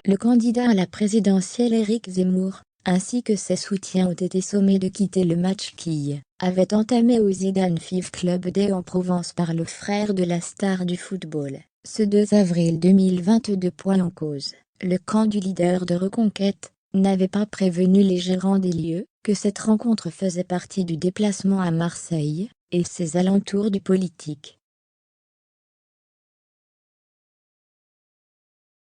Le candidat à la présidentielle Éric Zemmour, ainsi que ses soutiens ont été sommés de quitter le match qui avait entamé au Zidane Five Club des en Provence par le frère de la star du football, ce 2 avril 2022. En cause, le camp du leader de Reconquête n'avait pas prévenu les gérants des lieux que cette rencontre faisait partie du déplacement à Marseille et ses alentours du politique.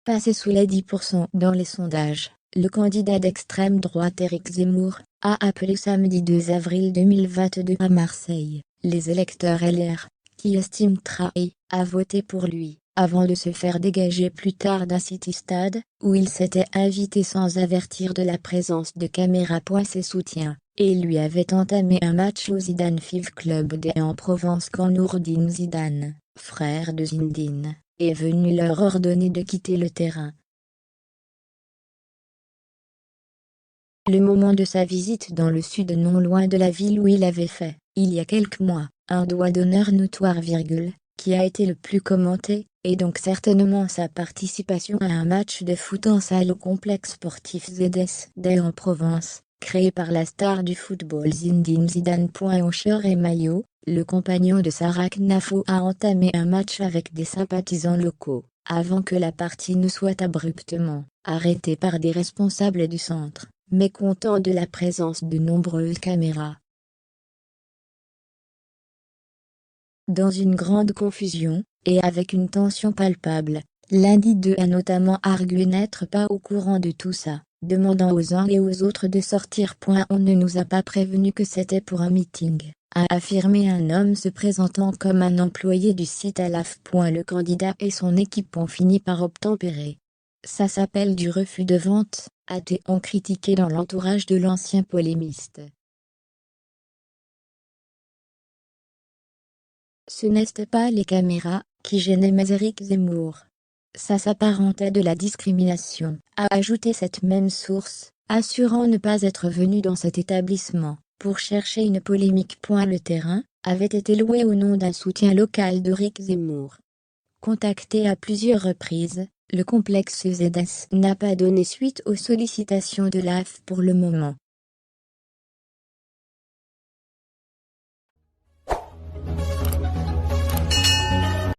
Passé sous les 10% dans les sondages, le candidat d'extrême droite Éric Zemmour a appelé samedi 2 avril 2022 à Marseille les électeurs LR, qui estiment trahi, à voter pour lui, avant de se faire dégager plus tard d'un City-Stade, où il s'était invité sans avertir de la présence de caméras. Ses soutiens, et lui avait entamé un match au Zidane Five Club des en Provence quand Nourdine Zidane, frère de Zinedine, est venu leur ordonner de quitter le terrain. Le moment de sa visite dans le sud, non loin de la ville où il avait fait, il y a quelques mois, un doigt d'honneur notoire, qui a été le plus commenté, et donc certainement sa participation à un match de foot en salle au complexe sportif ZS des en Provence, créé par la star du football Zinedine Zidane. En short et maillot, le compagnon de Sarah Knafo a entamé un match avec des sympathisants locaux, avant que la partie ne soit abruptement arrêtée par des responsables du centre, mécontents de la présence de nombreuses caméras. Dans une grande confusion, et avec une tension palpable, lundi 2 a notamment argué n'être pas au courant de tout ça, demandant aux uns et aux autres de sortir. On ne nous a pas prévenu que c'était pour un meeting, a affirmé un homme se présentant comme un employé du site Alaf. Le candidat et son équipe ont fini par obtempérer. Ça s'appelle du refus de vente, a-t-on critiqué dans l'entourage de l'ancien polémiste. Ce n'est pas les caméras qui gênaient mais Éric Zemmour. Ça s'apparentait de la discrimination, a ajouté cette même source, assurant ne pas être venu dans cet établissement pour chercher une polémique. Le terrain avait été loué au nom d'un soutien local d'Éric Zemmour. Contacté à plusieurs reprises, le complexe ZS n'a pas donné suite aux sollicitations de l'AF pour le moment.